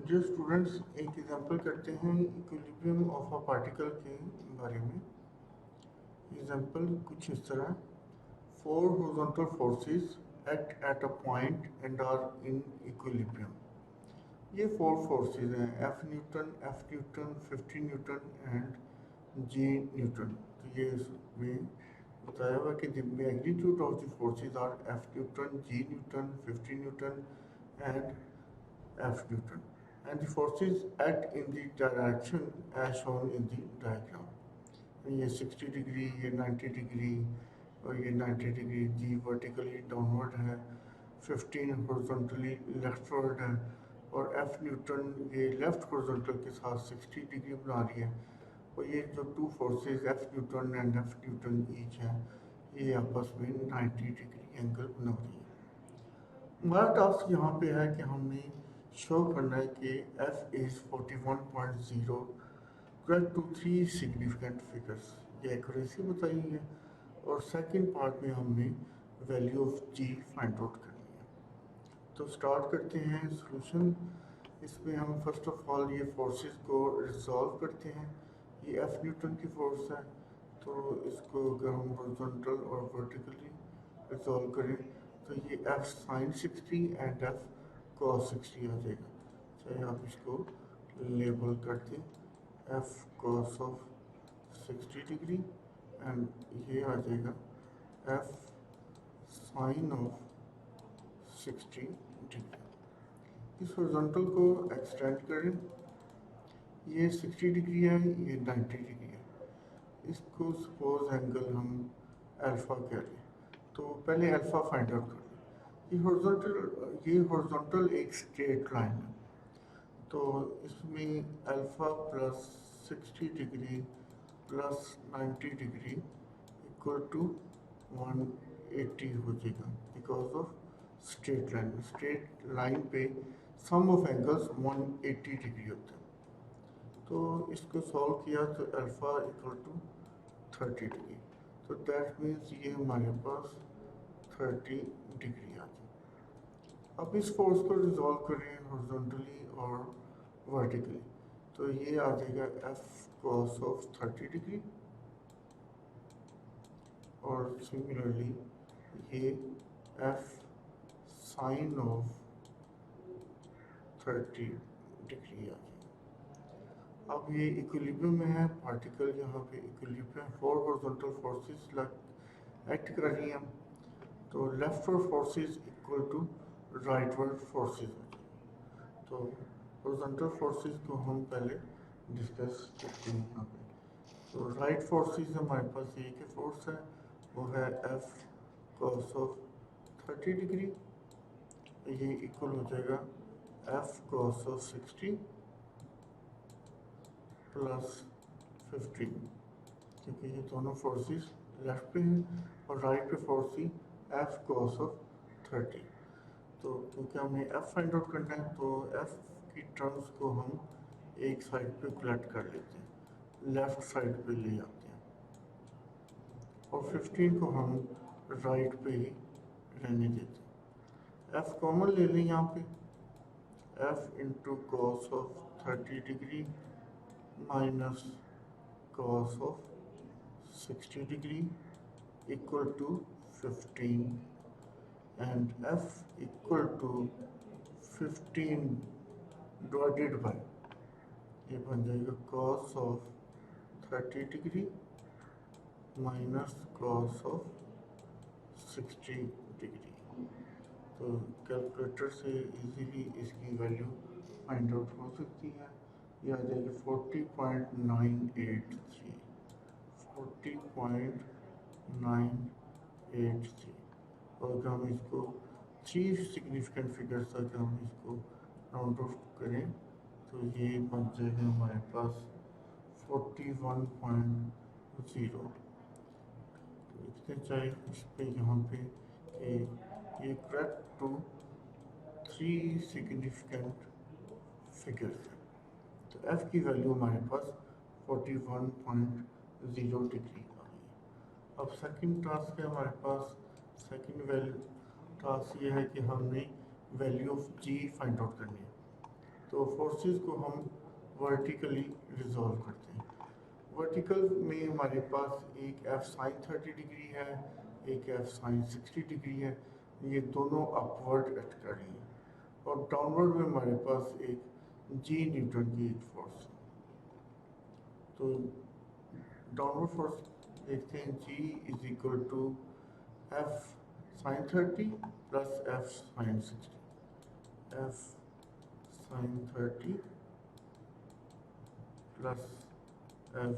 जो स्टूडेंट्स एक एग्जांपल करते हैं इक्विलिब्रियम ऑफ अ पार्टिकल के बारे में। एग्जांपल कुछ इस तरह, four horizontal forces act at a point and are in equilibrium. ये फोर फोर्सेस हैं, F newton, 50 newton and G newton. तो ये इसमें बताया हुआ कि the magnitude of the forces are F newton, G newton, 50 newton and F Newton, and the forces act in the direction as shown in the diagram. ये 60 degree, ये 90 degree और ये 90 डिग्री जी वर्टिकली डाउनवर्ड है, 15 horizontally leftward है और F Newton ये left horizontal के साथ 60 डिग्री बना रही है। और ये जो two forces F Newton and F Newton each हैं, ये आपस में 90 डिग्री एंगल बना रही है। हमारा टास्क यहाँ पे है कि हमने शो करना है कि f is 41.0 correct to 3 significant figures। ये एक्यूरेसी बताई है और सेकंड पार्ट में हमने value of g find out करनी है। तो स्टार्ट करते हैं सॉल्यूशन। इसमें हम फर्स्ट ऑफ ऑल ये फोर्सेस को रिजॉल्व करते हैं। ये f न्यूटन की फोर्स है, तो इसको अगर हम हॉरिजॉन्टल और वर्टिकली रिजॉल्व करें तो ये f sine 60 and f cos 60 आ जाएगा। चाहे आप इसको लेबल कर दें f cos of 60 degree and ये आ जाएगा f साइन ऑफ 60 डिग्री। इस हॉरिजॉन्टल को एक्सटेंड करें, ये 60 डिग्री है, ये 90 डिग्री है। इसको सपोज एंगल हम अल्फ़ा कह लें, तो पहले अल्फ़ा फाइंड आउट कर लें। ये हॉरिजॉन्टल एक स्ट्रेट लाइन है, तो इसमें alpha plus 60 degree plus 90 degree equal to 180 हो जाएगा because of straight line. Straight line पे सम ऑफ एंगल्स 180 डिग्री होता है। तो इसको सॉल्व किया तो अल्फ़ा इक्वल टू 30 डिग्री, तो दैट मीन्स ये हमारे पास 30 डिग्री आ जाए। अब इस फोर्स को रिजॉल्व करें हॉरिजॉन्टली और वर्टिकली, तो ये आ जाएगा f cos ऑफ 30 डिग्री और सिमिलरली ये f साइन ऑफ 30 डिग्री आ जाएगा। अब ये इक्विलिब्रियम में है पार्टिकल, यहाँ पे equilibrium four horizontal forces act कर रही हैं, तो leftward forces equal to rightward forces. तो हॉरिजॉन्टल फोर्सेस को हम पहले डिस्कस करते हैं यहाँ पे। तो राइट फोर्सेस हमारे पास एक ही फोर्स है, वो है f cos ऑफ 30 डिग्री, ये इक्वल हो जाएगा f cos ऑफ 60 प्लस 15, क्योंकि ये दोनों फोर्सेस लेफ्ट पे हैं और राइट पे फोर्स थी f cos ऑफ 30। तो क्योंकि हमें f फाइंड आउट करना है, तो f की टर्म्स को हम एक साइड पे कलेक्ट कर लेते हैं, लेफ्ट साइड पे ले आते हैं और 15 को हम राइट पे ही रहने देते हैं। f कॉमन ले लें यहाँ पे, f into cos of 30 degree minus cos of 60 degree equal to 15 and f equal to 15 divided by, ये बन जाएगा cos of 30 degree minus cos of 60 degree. तो कैलकुलेटर से इजीली इसकी वैल्यू फाइंड आउट हो सकती है। ये आ जाएगी 40.983, 40.983। और अगर हम इसको 3 सिग्निफिकेंट फिगर्स तक हम इसको राउंड ऑफ करें तो ये बन जाएगा हमारे पास 41.0। लिखते चाहिए इस पे यहाँ पे कि ये करेक्ट टू 3 सिग्निफिकेंट फिगर्स है। तो f की वैल्यू हमारे पास 41.0 डिग्री आ गई। अब सेकंड टास्क है हमारे पास, सेकंड वैल्यू टास्क ये है कि हमने value of g find out करनी है। तो फोर्सेस को हम वर्टिकली रिजॉल्व करते हैं। वर्टिकल में हमारे पास एक एफ साइन 30 डिग्री है, एक एफ साइन 60 डिग्री है, ये दोनों अपवर्ड एक्ट कर रही हैं। और डाउनवर्ड में हमारे पास एक जी न्यूटन की एक फोर्स है। तो डाउनवर्ड फोर्स देखते हैं, g is equal to F sine 30 plus F sine 60। F sine 30 plus F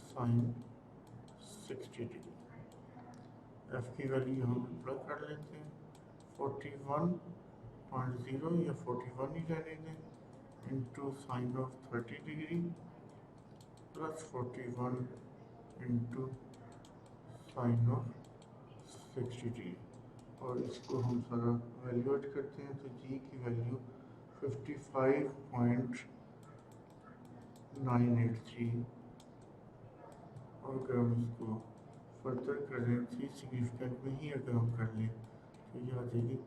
sine 60 degree. F की वैल्यू हम प्लग कर लेते हैं, 41.0 या 41 ही रहने दें, into sine of 30 degree plus 41 into sine of 60 degree. और इसको हम सारा वैल्यू ऐड करते हैं, तो जी की वैल्यू 55.983। और अगर हम इसको फर्दर करें सी सिग्निफिकेंट में ही अगर हम कर लें तो ये आ जाएगी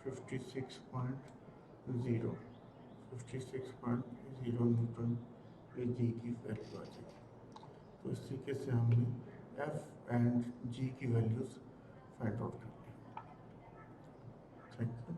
56.0 न्यूटन ये जी की वैल्यू आ जाएगी। तो इस तरीके से हमने एफ एंड जी की वैल्यूज फाइंड आउट कर ली। Thank you.